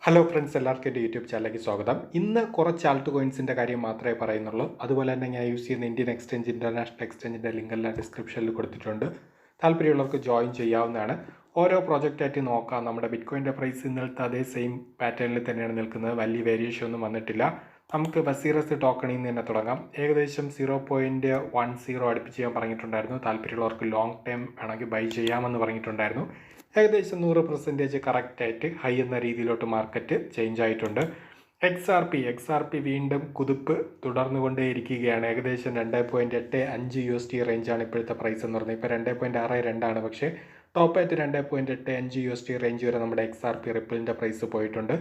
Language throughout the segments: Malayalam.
ഹലോ ഫ്രണ്ട്സ്, എല്ലാവർക്കും എൻ്റെ യൂട്യൂബ് ചാനലിലേക്ക് സ്വാഗതം. ഇന്ന് കുറച്ച് ആൾട്ട് കോയിൻസിൻ്റെ കാര്യം മാത്രമേ പറയുന്നുള്ളൂ. അതുപോലെ തന്നെ ഞാൻ യൂസ് ചെയ്യുന്ന ഇന്ത്യൻ എക്സ്ചേഞ്ച്, ഇൻ്റർനാഷണൽ എക്സ്ചേഞ്ചിൻ്റെ ലിങ്കെല്ലാം ഡിസ്ക്രിപ്ഷനിൽ കൊടുത്തിട്ടുണ്ട്. താല്പര്യമുള്ളവർക്ക് ജോയിൻ ചെയ്യാവുന്നതാണ്. ഓരോ പ്രോജക്റ്റായിട്ട് നോക്കാം. നമ്മുടെ ബിറ്റ്കോയിൻ്റെ പ്രൈസ് ഇന്നലത്തെ അതേ സെയിം പാറ്റേണിൽ തന്നെയാണ് നിൽക്കുന്നത്. വലിയ വേരിയേഷൻ ഒന്നും വന്നിട്ടില്ല. നമുക്ക് ബസീറസ് ടോക്കണിൽ നിന്ന് തന്നെ തുടങ്ങാം. ഏകദേശം 0.10 അടുപ്പിച്ച് ഞാൻ പറഞ്ഞിട്ടുണ്ടായിരുന്നു. താല്പര്യമുള്ളവർക്ക് ലോങ് ടൈം വേണമെങ്കിൽ ബൈ ചെയ്യാമെന്ന് പറഞ്ഞിട്ടുണ്ടായിരുന്നു. ഏകദേശം 100% കറക്റ്റായിട്ട് ഹൈ എന്ന രീതിയിലോട്ട് മാർക്കറ്റ് ചേഞ്ച് ആയിട്ടുണ്ട്. എക്സ് ആർ പി വീണ്ടും കുതിപ്പ് തുടർന്നുകൊണ്ടേയിരിക്കുകയാണ്. ഏകദേശം 2.85 USD റേഞ്ചാണ് ഇപ്പോഴത്തെ പ്രൈസ് എന്ന് പറഞ്ഞത്. ഇപ്പോൾ 2.62 പക്ഷേ ടോപ്പായിട്ട് 2.85 USD റേഞ്ച് വരെ നമ്മുടെ XRP റിപ്പിളിൻ്റെ പ്രൈസ് പോയിട്ടുണ്ട്.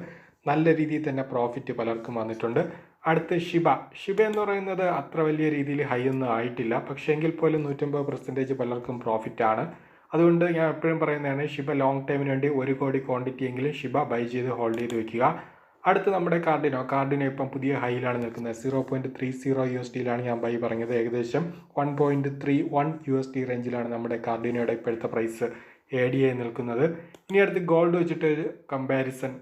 നല്ല രീതിയിൽ തന്നെ പ്രോഫിറ്റ് പലർക്കും വന്നിട്ടുണ്ട്. അടുത്ത് ഷിബ എന്ന് പറയുന്നത് അത്ര വലിയ രീതിയിൽ ഹൈ ഒന്നും ആയിട്ടില്ല. പക്ഷേ എങ്കിൽ പോലും 150% പലർക്കും പ്രോഫിറ്റാണ്. അതുകൊണ്ട് ഞാൻ എപ്പോഴും പറയുന്നതാണ്, ഷിബ ലോങ് ടൈമിന് വേണ്ടി 1 കോടി ക്വാണ്ടിറ്റി എങ്കിലും ഷിബ ബൈ ചെയ്ത് ഹോൾഡ് ചെയ്ത് വെക്കുക. അടുത്ത് നമ്മുടെ കാർഡിനോ ഇപ്പം പുതിയ ഹൈയിലാണ് നിൽക്കുന്നത്. 0.30 USDയിലാണ് ഞാൻ ബൈ പറഞ്ഞത്. ഏകദേശം 1.31 USD റേഞ്ചിലാണ് നമ്മുടെ കാർഡിനോയുടെ ഇപ്പോഴത്തെ പ്രൈസ് ADA നിൽക്കുന്നത്. ഇനി അടുത്ത് ഗോൾഡ് വെച്ചിട്ട് ഒരു കമ്പാരിസൺ.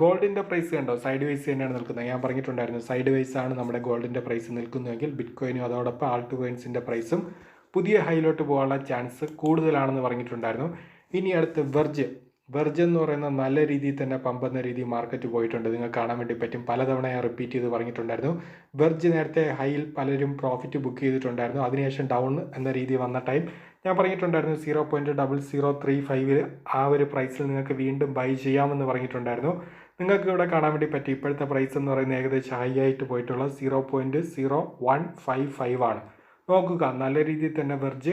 ഗോൾഡിൻ്റെ പ്രൈസ് കണ്ടോ, സൈഡ് വൈസ് തന്നെയാണ് നിൽക്കുന്നത്. ഞാൻ പറഞ്ഞിട്ടുണ്ടായിരുന്നു, സൈഡ് വൈസ് ആണ് നമ്മുടെ ഗോൾഡിൻ്റെ പ്രൈസ് നിൽക്കുന്നതെങ്കിൽ ബിറ്റ്കോയിനും അതോടൊപ്പം ആൾട്ട് കോയിൻസിൻ്റെ പ്രൈസും പുതിയ ഹൈയിലോട്ട് പോകാനുള്ള ചാൻസ് കൂടുതലാണെന്ന് പറഞ്ഞിട്ടുണ്ടായിരുന്നു. ഇനി അടുത്ത് വെർജ് എന്ന് പറയുന്ന നല്ല രീതിയിൽ തന്നെ പമ്പെന്ന രീതിയിൽ മാർക്കറ്റ് പോയിട്ടുണ്ട്. നിങ്ങൾക്ക് കാണാൻ വേണ്ടി പറ്റും. പലതവണ ഞാൻ റിപ്പീറ്റ് ചെയ്ത് പറഞ്ഞിട്ടുണ്ടായിരുന്നു. വെർജ് നേരത്തെ ഹൈയിൽ പലരും പ്രോഫിറ്റ് ബുക്ക് ചെയ്തിട്ടുണ്ടായിരുന്നു. അതിനുശേഷം ഡൗൺ എന്ന രീതി വന്ന ടൈം ഞാൻ പറഞ്ഞിട്ടുണ്ടായിരുന്നു 0.0035 ആ ഒരു പ്രൈസിൽ നിങ്ങൾക്ക് വീണ്ടും ബൈ ചെയ്യാമെന്ന് പറഞ്ഞിട്ടുണ്ടായിരുന്നു. നിങ്ങൾക്ക് ഇവിടെ കാണാൻ വേണ്ടി പറ്റും. ഇപ്പോഴത്തെ പ്രൈസ് എന്ന് പറയുന്നത് ഏകദേശം ഹൈ ആയിട്ട് പോയിട്ടുള്ളത് 0.0155 ആണ്. നോക്കുക, നല്ല രീതിയിൽ തന്നെ വെർജ്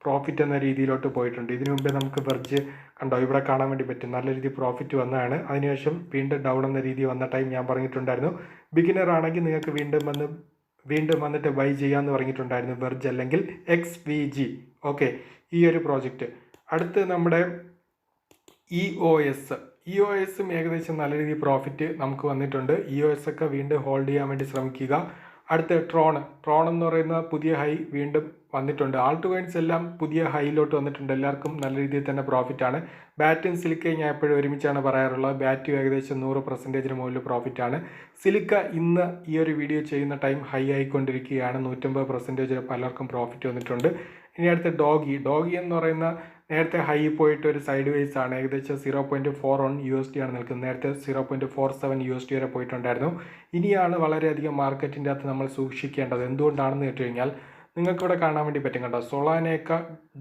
പ്രോഫിറ്റ് എന്ന രീതിയിലോട്ട് പോയിട്ടുണ്ട്. ഇതിനു മുമ്പേ നമുക്ക് വെർജ് കണ്ടോ, ഇവിടെ കാണാൻ വേണ്ടി പറ്റും. നല്ല രീതിയിൽ പ്രോഫിറ്റ് വന്നതാണ്. അതിനുശേഷം വീണ്ടും ഡൗൺ എന്ന രീതി വന്ന ടൈം ഞാൻ പറഞ്ഞിട്ടുണ്ടായിരുന്നു, ബിഗിനർ ആണെങ്കിൽ നിങ്ങൾക്ക് വീണ്ടും വന്നിട്ട് ബൈ ചെയ്യാമെന്ന് പറഞ്ഞിട്ടുണ്ടായിരുന്നു. വെർജ് അല്ലെങ്കിൽ XVG. ഓക്കെ, ഈ ഒരു പ്രോജക്റ്റ്. അടുത്ത് നമ്മുടെ EOSും ഏകദേശം നല്ല രീതിയിൽ പ്രോഫിറ്റ് നമുക്ക് വന്നിട്ടുണ്ട്. EOS ഒക്കെ വീണ്ടും ഹോൾഡ് ചെയ്യാൻ വേണ്ടി ശ്രമിക്കുക. അടുത്ത ട്രോൺ എന്ന് പറയുന്ന പുതിയ ഹൈ വീണ്ടും വന്നിട്ടുണ്ട്. ആൾട്ട് കോയിൻസ് എല്ലാം പുതിയ ഹൈയിലോട്ട് വന്നിട്ടുണ്ട്. എല്ലാവർക്കും നല്ല രീതിയിൽ തന്നെ പ്രോഫിറ്റാണ്. ബാറ്റും സിലിക്കയും ഞാൻ എപ്പോഴും ഒരുമിച്ചാണ് പറയാറുള്ളത്. ബാറ്റും ഏകദേശം 100% മുകളിൽ പ്രോഫിറ്റാണ്. സിലിക്ക ഇന്ന് ഈ ഒരു വീഡിയോ ചെയ്യുന്ന ടൈം ഹൈ ആയിക്കൊണ്ടിരിക്കുകയാണ്. 150% പലർക്കും പ്രോഫിറ്റ് വന്നിട്ടുണ്ട്. ഇനി അടുത്ത ഡോഗി എന്ന് പറയുന്ന നേരത്തെ ഹൈ പോയിട്ട് ഒരു സൈഡ് വേസ് ആണ്. ഏകദേശം 0.41 USD ആണ് നിൽക്കുന്നത്. നേരത്തെ 0.47 USD വരെ പോയിട്ടുണ്ടായിരുന്നു. ഇനിയാണ് വളരെയധികം മാർക്കറ്റിൻ്റെ അകത്ത് നമ്മൾ സൂക്ഷിക്കേണ്ടത്. എന്തുകൊണ്ടാണെന്ന് കേട്ട് കഴിഞ്ഞാൽ നിങ്ങൾക്കിവിടെ കാണാൻ വേണ്ടി പറ്റും. കണ്ടോ, സൊളാനയൊക്കെ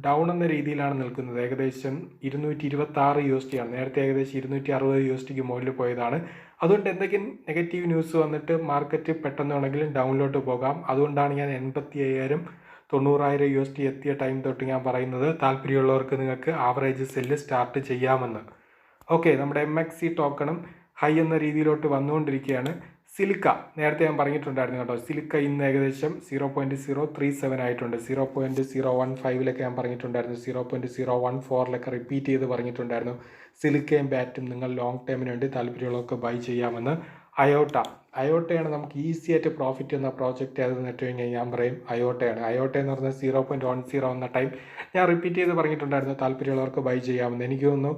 ഡൗൺ എന്ന രീതിയിലാണ് നിൽക്കുന്നത്. ഏകദേശം 226 USD ആണ്. നേരത്തെ ഏകദേശം 260 USDക്ക് മുകളിൽ പോയതാണ്. അതുകൊണ്ട് എന്തെങ്കിലും നെഗറ്റീവ് ന്യൂസ് വന്നിട്ട് മാർക്കറ്റ് പെട്ടെന്ന് വേണമെങ്കിലും ഡൗണിലോട്ട് പോകാം. അതുകൊണ്ടാണ് ഞാൻ 85,000 90,000 USD എത്തിയ ടൈം തൊട്ട് ഞാൻ പറയുന്നത്, താല്പര്യമുള്ളവർക്ക് നിങ്ങൾക്ക് ആവറേജ് സെല്ല് സ്റ്റാർട്ട് ചെയ്യാമെന്ന്. ഓക്കെ, നമ്മുടെ MXC ടോക്കണും ഹൈ എന്ന രീതിയിലോട്ട് വന്നുകൊണ്ടിരിക്കുകയാണ്. സിലിക്ക നേരത്തെ ഞാൻ പറഞ്ഞിട്ടുണ്ടായിരുന്നു കേട്ടോ. സിലിക്ക ഇന്ന് ഏകദേശം 0.037 ആയിട്ടുണ്ട്. 0.015 ഞാൻ പറഞ്ഞിട്ടുണ്ടായിരുന്നു. 0.014 റിപ്പീറ്റ് ചെയ്ത് പറഞ്ഞിട്ടുണ്ടായിരുന്നു. സിലിക്കയും ബാറ്റും നിങ്ങൾ ലോങ് ടൈമിന് വേണ്ടി താല്പര്യമുള്ളവർക്ക് ബൈ ചെയ്യാമെന്ന്. അയോട്ടയാണ് നമുക്ക് ഈസി ആയിട്ട് പ്രോഫിറ്റ് എന്ന പ്രോജക്റ്റ് ഏതെന്ന് വെച്ച് കഴിഞ്ഞാൽ ഞാൻ പറയും അയോട്ട എന്ന് പറഞ്ഞാൽ 0.10 എന്ന ടൈം ഞാൻ റിപ്പീറ്റ് ചെയ്ത് പറഞ്ഞിട്ടുണ്ടായിരുന്നു. താല്പര്യമുള്ളവർക്ക് ബൈ ചെയ്യാമെന്ന്. എനിക്ക് തോന്നുന്നു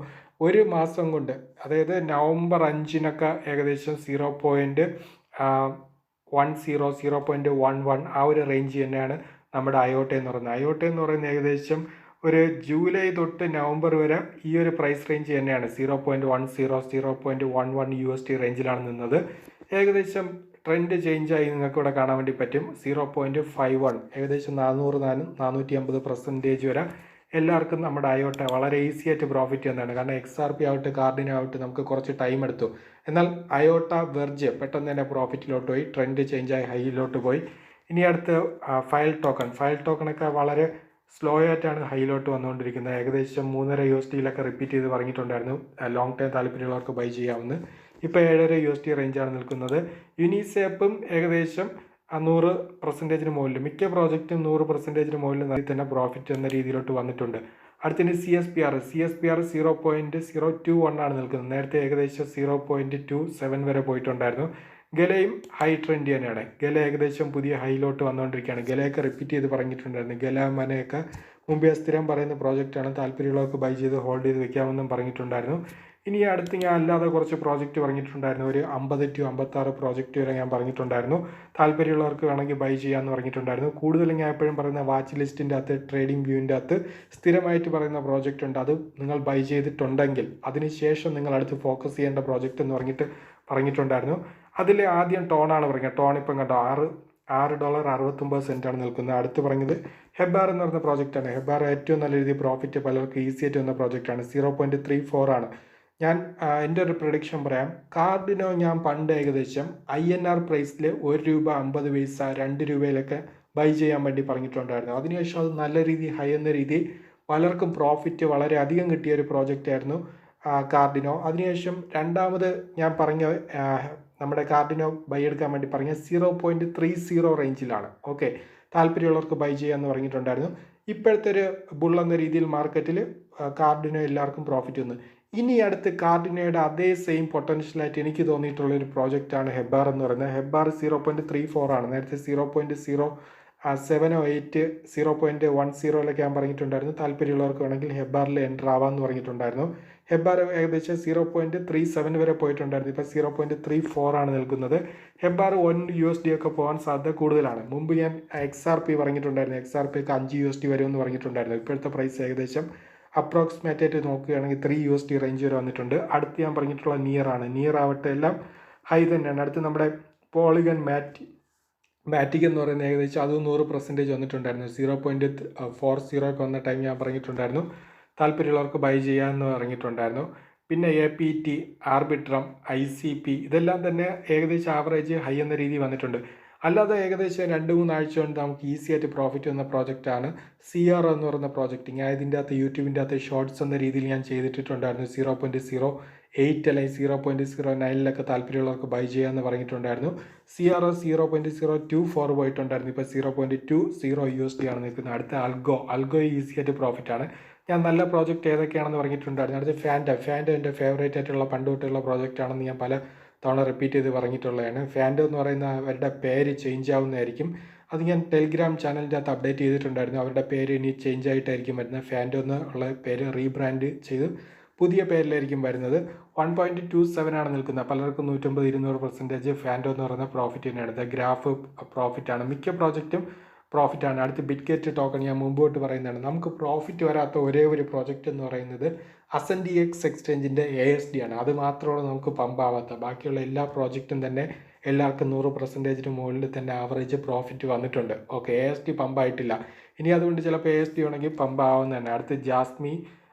ഒരു മാസം കൊണ്ട്, അതായത് നവംബർ 5 ഏകദേശം 0.11 ആ ഒരു റേഞ്ച് തന്നെയാണ് നമ്മുടെ അയോട്ട എന്ന് പറയുന്നത്. ഏകദേശം ഒരു ജൂലൈ തൊട്ട് നവംബർ വരെ ഈ ഒരു പ്രൈസ് റേഞ്ച് തന്നെയാണ്. 0.11 USD റേഞ്ചിലാണ് നിന്നത്. ഏകദേശം ട്രെൻഡ് ചേഞ്ചായി നിങ്ങൾക്ക് ഇവിടെ കാണാൻ വേണ്ടി പറ്റും. 0.51 ഏകദേശം 400-450% വരെ എല്ലാവർക്കും നമ്മുടെ അയോട്ട വളരെ ഈസി ആയിട്ട് പ്രോഫിറ്റ് ചെയ്യുന്നതാണ്. കാരണം XRP ആവട്ടെ കാർഡിനോ ആവട്ടെ നമുക്ക് കുറച്ച് ടൈം എടുത്തു. എന്നാൽ അയോട്ട വെർജ് പെട്ടെന്ന് തന്നെ പ്രോഫിറ്റിലോട്ട് പോയി, ട്രെൻഡ് ചേഞ്ചായി ഹൈയിലോട്ട് പോയി. ഇനി അടുത്ത് ഫയൽ ടോക്കണൊക്കെ വളരെ സ്ലോ ആയിട്ടാണ് ഹൈയിലോട്ട് വന്നുകൊണ്ടിരിക്കുന്നത്. ഏകദേശം 3.5 USDയിലൊക്കെ റിപ്പീറ്റ് ചെയ്ത് പറഞ്ഞിട്ടുണ്ടായിരുന്നു ലോങ് ടൈം താല്പര്യമുള്ളവർക്ക് ബൈ ചെയ്യാമെന്ന്. ഇപ്പോൾ 7.5 USD റേഞ്ചാണ് നിൽക്കുന്നത്. യുനിസേപ്പും ഏകദേശം 100% മുകളിൽ, മിക്ക പ്രോജക്റ്റും 100% മുകളിൽ തന്നെ പ്രോഫിറ്റ് എന്ന രീതിയിലോട്ട് വന്നിട്ടുണ്ട്. അടുത്തതിന് CSPR 0.021 ആണ് നിൽക്കുന്നത്. നേരത്തെ ഏകദേശം 0.27 വരെ പോയിട്ടുണ്ടായിരുന്നു. ഗലയും ഹൈ ട്രെൻഡ് തന്നെയാണ്. ഗല ഏകദേശം പുതിയ ഹൈയിലോട്ട് വന്നുകൊണ്ടിരിക്കുകയാണ്. ഗലയൊക്കെ റിപ്പീറ്റ് ചെയ്ത് പറഞ്ഞിട്ടുണ്ടായിരുന്നു. ഗല മനയൊക്കെ മുമ്പേ സ്ഥിരം പറയുന്ന പ്രോജക്റ്റാണ്. താല്പര്യമുള്ളവർക്ക് ബൈ ചെയ്ത് ഹോൾഡ് ചെയ്ത് വെക്കാമെന്നും പറഞ്ഞിട്ടുണ്ടായിരുന്നു. ഇനി അടുത്ത് ഞാൻ അല്ലാതെ കുറച്ച് പ്രോജക്റ്റ് പറഞ്ഞിട്ടുണ്ടായിരുന്നു. ഒരു 50 to 56 പ്രോജക്റ്റ് വരെ ഞാൻ പറഞ്ഞിട്ടുണ്ടായിരുന്നു. താല്പര്യമുള്ളവർക്ക് വേണമെങ്കിൽ ബൈ ചെയ്യാമെന്ന് പറഞ്ഞിട്ടുണ്ടായിരുന്നു. കൂടുതലും ഞാൻ എപ്പോഴും പറയുന്ന വാച്ച് ലിസ്റ്റിൻ്റെ അകത്ത് ട്രേഡിംഗ് വ്യൂവിൻ്റെ അകത്ത് സ്ഥിരമായിട്ട് പറയുന്ന പ്രോജക്റ്റ് ഉണ്ട്. അത് നിങ്ങൾ ബൈ ചെയ്തിട്ടുണ്ടെങ്കിൽ അതിനുശേഷം നിങ്ങൾ അടുത്ത് ഫോക്കസ് ചെയ്യേണ്ട പ്രോജക്റ്റ് എന്ന് പറഞ്ഞിട്ടുണ്ടായിരുന്നു. അതിൽ ആദ്യം ടോണാണ് പറഞ്ഞത്. ടോൺ ഇപ്പം കണ്ടോ $6.69 നിൽക്കുന്നത്. അടുത്ത് പറഞ്ഞത് ഹെബാർ എന്ന് പറയുന്ന പ്രോജക്റ്റാണ്. ഹെബാർ ഏറ്റവും നല്ല രീതിയിൽ പ്രോഫിറ്റ് പലർക്ക് ഈസി ആയിട്ട് വന്ന പ്രോജക്റ്റാണ്. 0.34 ആണ്. ഞാൻ എൻ്റെ ഒരു പ്രൊഡിക്ഷൻ പറയാം. കാർഡിനോ ഞാൻ പണ്ട് ഏകദേശം INR പ്രൈസിൽ ₹1.50 ₹2 ബൈ ചെയ്യാൻ വേണ്ടി പറഞ്ഞിട്ടുണ്ടായിരുന്നു. അതിനുശേഷം അത് നല്ല രീതിയിൽ ഹൈ എന്ന രീതിയിൽ പലർക്കും പ്രോഫിറ്റ് വളരെ അധികം കിട്ടിയ ഒരു പ്രോജക്റ്റ് ആയിരുന്നു കാർഡിനോ. അതിനുശേഷം രണ്ടാമത് ഞാൻ പറഞ്ഞ നമ്മുടെ കാർഡിനോ ബൈ എടുക്കാൻ വേണ്ടി പറഞ്ഞ 0.30 റേഞ്ചിലാണ്. ഓക്കെ, താല്പര്യമുള്ളവർക്ക് ബൈ ചെയ്യാമെന്ന് പറഞ്ഞിട്ടുണ്ടായിരുന്നു. ഇപ്പോഴത്തെ ഒരു ബുൾ എന്ന രീതിയിൽ മാർക്കറ്റിൽ കാർഡിനോ എല്ലാവർക്കും പ്രോഫിറ്റ് വന്നു. ഇനി അടുത്ത് കാർഡിനോയുടെ അതേ സെയിം പൊട്ടൻഷ്യലായിട്ട് എനിക്ക് തോന്നിയിട്ടുള്ളൊരു പ്രോജക്റ്റാണ് ഹെബാർ എന്ന് പറയുന്നത്. ഹെബാർ 0.34 ആണ്. നേരത്തെ 0.0708 0.10 ഞാൻ പറഞ്ഞിട്ടുണ്ടായിരുന്നു. താല്പര്യമുള്ളവർക്ക് വേണമെങ്കിൽ ഹെബാറിൽ എൻ്റർ ആവാമെന്ന് പറഞ്ഞിട്ടുണ്ടായിരുന്നു. ഹെബാർ ഏകദേശം 0.37 വരെ പോയിട്ടുണ്ടായിരുന്നു. ഇപ്പോൾ 0.34 ആണ് നിൽക്കുന്നത്. ഹെബാർ $1 ഒക്കെ പോകാൻ സാധ്യത കൂടുതലാണ്. മുമ്പ് ഞാൻ XRP പറഞ്ഞിട്ടുണ്ടായിരുന്നു. XRP ഒക്കെ $5 വരുമെന്ന് പറഞ്ഞിട്ടുണ്ടായിരുന്നു. ഇപ്പോഴത്തെ പ്രൈസ് ഏകദേശം അപ്രോക്സിമേറ്റ് ആയിട്ട് നോക്കുകയാണെങ്കിൽ $3 റേഞ്ച് വരെ വന്നിട്ടുണ്ട്. അടുത്ത് ഞാൻ പറഞ്ഞിട്ടുള്ള നിയർ ആണ്. നിയർ ആവട്ടെ എല്ലാം ഹൈ തന്നെയാണ്. അടുത്ത് നമ്മുടെ പോളിഗൺ മാറ്റിക് എന്ന് പറയുന്നത് ഏകദേശം അത് 100% വന്നിട്ടുണ്ടായിരുന്നു. 0.40 ഒക്കെ വന്ന ടൈം ഞാൻ പറഞ്ഞിട്ടുണ്ടായിരുന്നു. താല്പര്യമുള്ളവർക്ക് ബൈ ചെയ്യാമെന്ന് പറഞ്ഞിട്ടുണ്ടായിരുന്നു. പിന്നെ APT, ആർബിട്രം, ICP ഇതെല്ലാം തന്നെ ഏകദേശം ആവറേജ് ഹൈ എന്ന രീതിയിൽ വന്നിട്ടുണ്ട്. അല്ലാതെ ഏകദേശം 2-3 ആഴ്ച കൊണ്ട് നമുക്ക് ഈസി ആയിട്ട് പ്രോഫിറ്റ് വന്ന പ്രോജക്റ്റാണ് CRO എന്ന് പറയുന്ന പ്രോജക്റ്റ്. ഞാൻ ഇതിൻ്റെ അകത്ത് യൂട്യൂബിൻ്റെ അകത്ത് ഷോർട്സ് എന്ന രീതിയിൽ ഞാൻ ചെയ്തിട്ടുണ്ടായിരുന്നു. 0.08 അല്ലെങ്കിൽ 0.09 താല്പര്യമുള്ളവർക്ക് ബൈ ചെയ്യാമെന്ന് പറഞ്ഞിട്ടുണ്ടായിരുന്നു. CRO 0.024 പോയിട്ടുണ്ടായിരുന്നു. ഇപ്പോൾ $0.20 ആണ് നിൽക്കുന്നത്. അടുത്ത അൽഗോ ഈസി ആയിട്ട് പ്രോഫിറ്റ് ആണ്. ഞാൻ നല്ല പ്രോജക്റ്റ് ഏതൊക്കെയാണെന്ന് പറഞ്ഞിട്ടുണ്ടായിരുന്നു. അടുത്ത ഫാൻഡോ എൻ്റെ ഫേവറേറ്റ് ആയിട്ടുള്ള പണ്ട് തൊട്ടുള്ള പ്രോജക്റ്റ് ആണെന്ന് ഞാൻ പല തവണ റിപ്പീറ്റ് ചെയ്ത് പറഞ്ഞിട്ടുള്ളതാണ്. ഫാൻഡോ എന്ന് പറയുന്ന അവരുടെ പേര് ചേഞ്ച് ആവുന്നതായിരിക്കും. അത് ഞാൻ ടെലിഗ്രാം ചാനലിൻ്റെ അകത്ത് അപ്ഡേറ്റ് ചെയ്തിട്ടുണ്ടായിരുന്നു. അവരുടെ പേര് ഇനി ചേഞ്ച് ആയിട്ടായിരിക്കും വരുന്നത്. ഫാൻഡോ എന്നുള്ള പേര് റീബ്രാൻഡ് ചെയ്ത് പുതിയ പേരിലായിരിക്കും വരുന്നത്. 1.27 ആണ് നിൽക്കുന്നത്. പലർക്കും 150-200% ഫാൻഡോ എന്ന് പറയുന്ന പ്രോഫിറ്റ് തന്നെയാണ്. ഗ്രാഫ് പ്രോഫിറ്റാണ്. മിക്ക പ്രോജക്റ്റും പ്രോഫിറ്റാണ്. അടുത്ത് ബിറ്റ്ഗെറ്റ് ടോക്കൺ ഞാൻ മുമ്പോട്ട് പറയുന്നതാണ്. നമുക്ക് പ്രോഫിറ്റ് വരാത്ത ഒരേ ഒരു പ്രോജക്റ്റ് എന്ന് പറയുന്നത് AscendEX എക്സ്ചേഞ്ചിൻ്റെ ASD ആണ്. അത് മാത്രമാണ് നമുക്ക് പമ്പാവാത്ത. ബാക്കിയുള്ള എല്ലാ പ്രോജക്റ്റും തന്നെ എല്ലാവർക്കും 100% മുകളിൽ തന്നെ ആവറേജ് പ്രോഫിറ്റ് വന്നിട്ടുണ്ട്. Okay, ASD പമ്പായിട്ടില്ല. ഇനി അതുകൊണ്ട് ചിലപ്പോൾ ASD വേണമെങ്കിൽ പമ്പാവുന്നതാണ്. അടുത്ത് ജാസ്മി,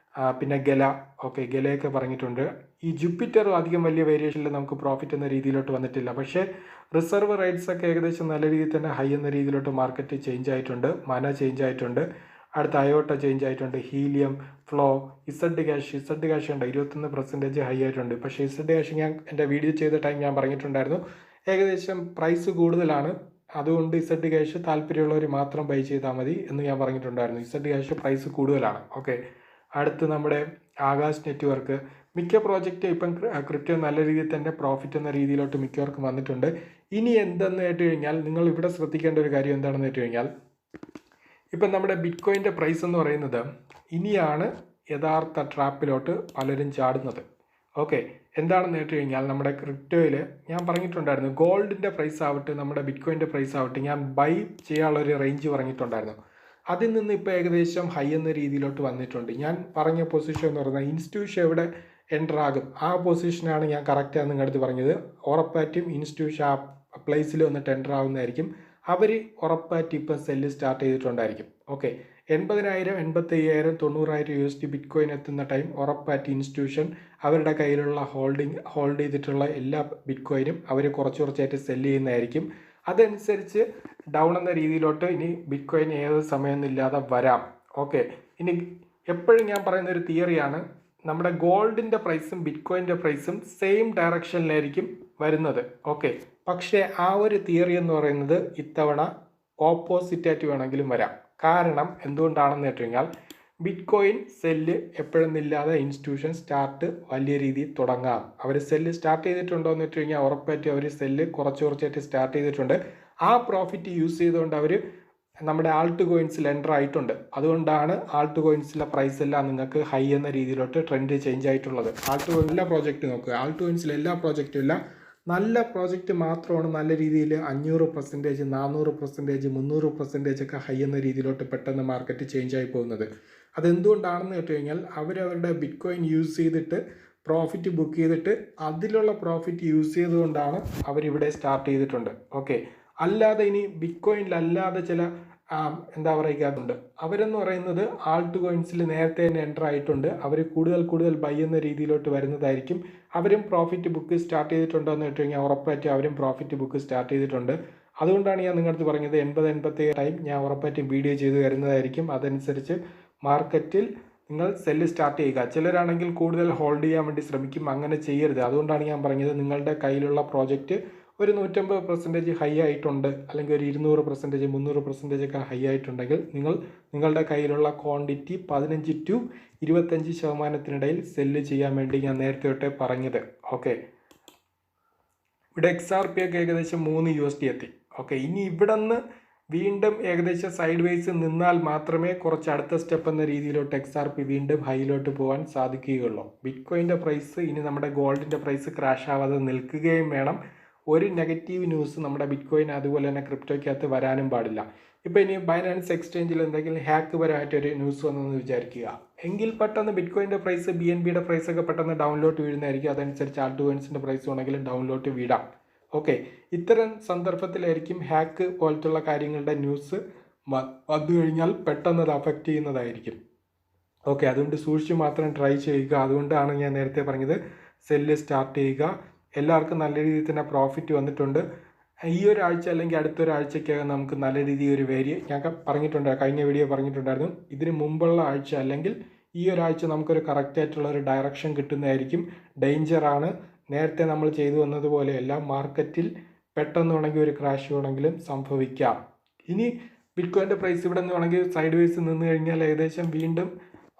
പിന്നെ ഗല. ഓക്കെ, ഗലയൊക്കെ പറഞ്ഞിട്ടുണ്ട്. ഈ ജൂപ്പിറ്റർ അധികം വലിയ വേരിയേഷനിൽ നമുക്ക് പ്രോഫിറ്റ് എന്ന രീതിയിലോട്ട് വന്നിട്ടില്ല. പക്ഷേ റിസർവ് റേറ്റ്സ് ഒക്കെ ഏകദേശം നല്ല രീതിയിൽ തന്നെ ഹൈ എന്ന രീതിയിലോട്ട് മാർക്കറ്റ് ചേഞ്ച് ആയിട്ടുണ്ട്. മന ചേഞ്ച് ആയിട്ടുണ്ട്. അടുത്ത അയോട്ട ചേഞ്ച് ആയിട്ടുണ്ട്. ഹീലിയം, ഫ്ലോ, ഇസഡ് ക്യാഷ് ഉണ്ട് 21% ഹൈ ആയിട്ടുണ്ട്. പക്ഷേ ഇസഡ് ക്യാഷ് ഞാൻ എൻ്റെ വീഡിയോ ചെയ്ത ടൈം ഞാൻ പറഞ്ഞിട്ടുണ്ടായിരുന്നു ഏകദേശം പ്രൈസ് കൂടുതലാണ്. അതുകൊണ്ട് ഇസഡ് ക്യാഷ് താല്പര്യമുള്ളവർ മാത്രം ബൈ ചെയ്താൽ മതി എന്ന് ഞാൻ പറഞ്ഞിട്ടുണ്ടായിരുന്നു. ഇസഡ് ക്യാഷ് പ്രൈസ് കൂടുതലാണ്. ഓക്കെ, അടുത്ത് നമ്മുടെ ആകാശ് നെറ്റ്വർക്ക്. മിക്ക പ്രോജക്റ്റ് ഇപ്പം ക്രിപ്റ്റോ നല്ല രീതിയിൽ തന്നെ പ്രോഫിറ്റ് എന്ന രീതിയിലോട്ട് മിക്കവർക്കും വന്നിട്ടുണ്ട്. ഇനി എന്തെന്ന് കേട്ട് കഴിഞ്ഞാൽ നിങ്ങൾ ഇവിടെ ശ്രദ്ധിക്കേണ്ട ഒരു കാര്യം എന്താണെന്ന് കേട്ട് കഴിഞ്ഞാൽ, ഇപ്പം നമ്മുടെ ബിറ്റ്കോയിൻ്റെ പ്രൈസ് എന്ന് പറയുന്നത് ഇനിയാണ് യഥാർത്ഥ ട്രാപ്പിലോട്ട് പലരും ചാടുന്നത്. ഓക്കെ, എന്താണെന്ന് കേട്ട് കഴിഞ്ഞാൽ നമ്മുടെ ക്രിപ്റ്റോയിൽ ഞാൻ പറഞ്ഞിട്ടുണ്ടായിരുന്നു ഗോൾഡിൻ്റെ പ്രൈസ് ആവട്ടെ നമ്മുടെ ബിറ്റ്കോയിൻ്റെ പ്രൈസ് ആവട്ടെ ഞാൻ ബൈ ചെയ്യാനുള്ളൊരു റേഞ്ച് പറഞ്ഞിട്ടുണ്ടായിരുന്നു. അതിൽ നിന്ന് ഇപ്പോൾ ഏകദേശം ഹൈ എന്ന രീതിയിലോട്ട് വന്നിട്ടുണ്ട്. ഞാൻ പറഞ്ഞ പൊസിഷൻ എന്ന് പറയുന്നത് ഇൻസ്റ്റിറ്റ്യൂഷൻ എവിടെ എൻ്റർ ആകും ആ പൊസിഷനാണ് ഞാൻ കറക്റ്റാണ് നിങ്ങളടുത്ത് പറഞ്ഞത്. ഉറപ്പായിട്ടും ഇൻസ്റ്റിറ്റ്യൂഷൻ ആ പ്ലേസിൽ വന്നിട്ട് എൻ്റർ ആകുന്നതായിരിക്കും. അവർ ഉറപ്പായിട്ട് ഇപ്പം സെല്ല് സ്റ്റാർട്ട് ചെയ്തിട്ടുണ്ടായിരിക്കും. ഓക്കെ, 80,000, 85,000, 90,000 USD ബിറ്റ്കോയിൻ എത്തുന്ന ടൈം ഉറപ്പായിട്ട് ഇൻസ്റ്റിറ്റ്യൂഷൻ അവരുടെ കയ്യിലുള്ള ഹോൾഡ് ചെയ്തിട്ടുള്ള എല്ലാ ബിറ്റ്കോയിനും അവർ കുറച്ചായിട്ട് സെല്ല് ചെയ്യുന്നതായിരിക്കും. അതനുസരിച്ച് ഡൗൺ എന്ന രീതിയിലോട്ട് ഇനി ബിറ്റ്കോയിൻ ഏത് സമയമൊന്നുമില്ലാതെ വരാം. ഓക്കെ, ഇനി എപ്പോഴും ഞാൻ പറയുന്ന ഒരു തിയറിയാണ്, നമ്മുടെ ഗോൾഡിൻ്റെ പ്രൈസും ബിറ്റ്കോയിൻ്റെ പ്രൈസും സെയിം ഡയറക്ഷനിലായിരിക്കും വരുന്നത്. ഓക്കെ, പക്ഷേ ആ ഒരു തിയറി എന്ന് പറയുന്നത് ഇത്തവണ ഓപ്പോസിറ്റായിട്ട് വേണമെങ്കിലും വരാം. കാരണം എന്തുകൊണ്ടാണെന്ന് വെച്ച് കഴിഞ്ഞാൽ ബിറ്റ് കോയിൻ സെല്ല് എപ്പോഴെന്നില്ലാതെ ഇൻസ്റ്റിറ്റ്യൂഷൻ സ്റ്റാർട്ട് വലിയ രീതിയിൽ തുടങ്ങാം. അവർ സെല്ല് സ്റ്റാർട്ട് ചെയ്തിട്ടുണ്ടോ എന്ന് വെച്ച് കഴിഞ്ഞാൽ ഉറപ്പായിട്ടും അവർ സെല്ല് കുറച്ചായിട്ട് സ്റ്റാർട്ട് ചെയ്തിട്ടുണ്ട്. ആ പ്രോഫിറ്റ് യൂസ് ചെയ്തുകൊണ്ട് അവർ നമ്മുടെ ആൾട്ട് കോയിൻസിൽ എൻ്റർ ആയിട്ടുണ്ട്. അതുകൊണ്ടാണ് ആൾട്ട് കോയിൻസിലെ പ്രൈസ് എല്ലാം നിങ്ങൾക്ക് ഹൈ എന്ന രീതിയിലോട്ട് ട്രെൻഡ് ചേഞ്ച് ആയിട്ടുള്ളത്. ആൾട്ട് കോയിൻ എല്ലാ പ്രോജക്റ്റ് നോക്കുക, ആൾട്ട് കോയിൻസിൽ എല്ലാ പ്രോജക്റ്റും ഇല്ല, നല്ല പ്രോജക്റ്റ് മാത്രമാണ് നല്ല രീതിയിൽ 500%, 400%, 300% ഒക്കെ ഹൈ എന്ന രീതിയിലോട്ട് പെട്ടെന്ന് മാർക്കറ്റ് ചേഞ്ച് ആയി പോകുന്നത്. അതെന്തുകൊണ്ടാണെന്ന് കേട്ട് കഴിഞ്ഞാൽ അവരവരുടെ ബിറ്റ് കോയിൻ യൂസ് ചെയ്തിട്ട് പ്രോഫിറ്റ് ബുക്ക് ചെയ്തിട്ട് അതിലുള്ള പ്രോഫിറ്റ് യൂസ് ചെയ്തുകൊണ്ടാണ് അവരിവിടെ സ്റ്റാർട്ട് ചെയ്തിട്ടുണ്ട്. ഓക്കെ, അല്ലാതെ ഇനി ബിറ്റ് കോയിനിലല്ലാതെ ചില എന്താ പറയുക അവരെന്ന് പറയുന്നത് ആൾട്ട് കോയിൻസിൽ നേരത്തെ തന്നെ എൻ്റർ ആയിട്ടുണ്ട്. അവർ കൂടുതൽ ബൈ എന്ന രീതിയിലോട്ട് വരുന്നതായിരിക്കും. അവരും പ്രോഫിറ്റ് ബുക്ക് സ്റ്റാർട്ട് ചെയ്തിട്ടുണ്ടോ എന്ന് വെച്ച് കഴിഞ്ഞാൽ ഉറപ്പായിട്ടും അവരും പ്രോഫിറ്റ് ബുക്ക് സ്റ്റാർട്ട് ചെയ്തിട്ടുണ്ട്. അതുകൊണ്ടാണ് ഞാൻ നിങ്ങളടുത്ത് പറഞ്ഞത് 80-87 ടൈം ഞാൻ ഉറപ്പായിട്ടും വീഡിയോ ചെയ്ത് വരുന്നതായിരിക്കും. അതനുസരിച്ച് മാർക്കറ്റിൽ നിങ്ങൾ സെല്ല് സ്റ്റാർട്ട് ചെയ്യുക. ചിലരാണെങ്കിൽ കൂടുതൽ ഹോൾഡ് ചെയ്യാൻ വേണ്ടി ശ്രമിക്കും, അങ്ങനെ ചെയ്യരുത്. അതുകൊണ്ടാണ് ഞാൻ പറഞ്ഞത് നിങ്ങളുടെ കയ്യിലുള്ള പ്രോജക്റ്റ് ഒരു 150% ഹൈ ആയിട്ടുണ്ട്, അല്ലെങ്കിൽ ഒരു 200%, 300% ഒക്കെ ഹൈ ആയിട്ടുണ്ടെങ്കിൽ നിങ്ങളുടെ കയ്യിലുള്ള ക്വാണ്ടിറ്റി 15-25% സെല്ല് ചെയ്യാൻ വേണ്ടി ഞാൻ നേരത്തെ തൊട്ടേ പറഞ്ഞത്. ഓക്കെ, ഇവിടെ XRP ഒക്കെ ഏകദേശം $3 എത്തി. ഓക്കെ, ഇനി ഇവിടെ നിന്ന് വീണ്ടും ഏകദേശം സൈഡ് വേസ് നിന്നാൽ മാത്രമേ കുറച്ച് അടുത്ത സ്റ്റെപ്പ് എന്ന രീതിയിലോട്ട് XRP വീണ്ടും ഹൈയിലോട്ട് പോകാൻ സാധിക്കുകയുള്ളൂ. ബിറ്റ് കോയിൻ്റെ പ്രൈസ് ഇനി നമ്മുടെ ഗോൾഡിൻ്റെ പ്രൈസ് ക്രാഷ് ആവാതെ നിൽക്കുകയും വേണം. ഒരു നെഗറ്റീവ് ന്യൂസ് നമ്മുടെ ബിറ്റ് കോയിൻ അതുപോലെ തന്നെ ക്രിപ്റ്റോയ്ക്കകത്ത് വരാനും പാടില്ല. ഇപ്പോൾ ഇനി ബൈനാൻസ് എക്സ്ചേഞ്ചിൽ എന്തെങ്കിലും ഹാക്ക് പരമായിട്ടൊരു ന്യൂസ് വന്നെന്ന് വിചാരിക്കുക, എങ്കിൽ പെട്ടെന്ന് ബിറ്റ് കോയിൻ്റെ പ്രൈസ് BNBയുടെ പ്രൈസൊക്കെ പെട്ടെന്ന് ഡൗൺലോഡ് വീഴുന്നതായിരിക്കും. അതനുസരിച്ച് ആൾട്ട് കോയിൻസിൻ്റെ പ്രൈസ് ആണെങ്കിലും ഡൗൺലോഡ് വീടാം. ഓക്കെ, ഇത്തരം സന്ദർഭത്തിലായിരിക്കും ഹാക്ക് പോലത്തുള്ള കാര്യങ്ങളുടെ ന്യൂസ് വന്നു കഴിഞ്ഞാൽ പെട്ടെന്ന് അത് അഫക്റ്റ് ചെയ്യുന്നതായിരിക്കും. ഓക്കെ, അതുകൊണ്ട് സൂക്ഷിച്ച് മാത്രം ട്രൈ ചെയ്യുക. അതുകൊണ്ടാണ് ഞാൻ നേരത്തെ പറഞ്ഞത് സെല്ല് സ്റ്റാർട്ട് ചെയ്യുക. എല്ലാവർക്കും നല്ല രീതിയിൽ തന്നെ പ്രോഫിറ്റ് വന്നിട്ടുണ്ട്. ഈ ഒരാഴ്ച അല്ലെങ്കിൽ അടുത്തൊരാഴ്ചക്കകം നമുക്ക് നല്ല രീതിയിൽ ഒരു ഞാൻ പറഞ്ഞിട്ടുണ്ട്, കഴിഞ്ഞ വീഡിയോ പറഞ്ഞിട്ടുണ്ടായിരുന്നു, ഇതിന് മുമ്പുള്ള ആഴ്ച അല്ലെങ്കിൽ ഈ ഒരാഴ്ച നമുക്കൊരു കറക്റ്റായിട്ടുള്ള ഒരു ഡയറക്ഷൻ കിട്ടുന്നതായിരിക്കും. ഡേഞ്ചറാണ്. നേരത്തെ നമ്മൾ ചെയ്തു വന്നതുപോലെയല്ല, മാർക്കറ്റിൽ പെട്ടെന്ന് വേണമെങ്കിൽ ഒരു ക്രാഷ് വേണമെങ്കിലും സംഭവിക്കാം. ഇനി ബിറ്റ് കോയിൻ്റെ പ്രൈസ് ഇവിടെ നിന്ന് വേണമെങ്കിൽ സൈഡ് വേസ് നിന്ന് കഴിഞ്ഞാൽ ഏകദേശം വീണ്ടും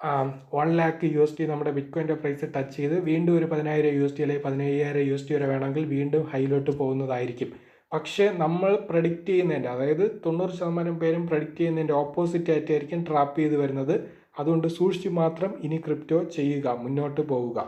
$1,00,000 നമ്മുടെ ബിറ്റ് കോയിൻ്റെ പ്രൈസ് ടച്ച് ചെയ്ത് വീണ്ടും ഒരു $10,000 അല്ലെങ്കിൽ $15,000 വരെ വേണമെങ്കിൽ വീണ്ടും ഹൈയിലോട്ട് പോകുന്നതായിരിക്കും. പക്ഷേ നമ്മൾ പ്രഡിക്റ്റ് ചെയ്യുന്നതിൻ്റെ, അതായത് 90% പേരും പ്രഡിക്റ്റ് ചെയ്യുന്നതിൻ്റെ ഓപ്പോസിറ്റ് ആയിട്ടായിരിക്കും ട്രാപ്പ് ചെയ്ത് വരുന്നത്. അതുകൊണ്ട് സൂക്ഷിച്ച് മാത്രം ഇനി ക്രിപ്റ്റോ ചെയ്യുക, മുന്നോട്ട് പോവുക.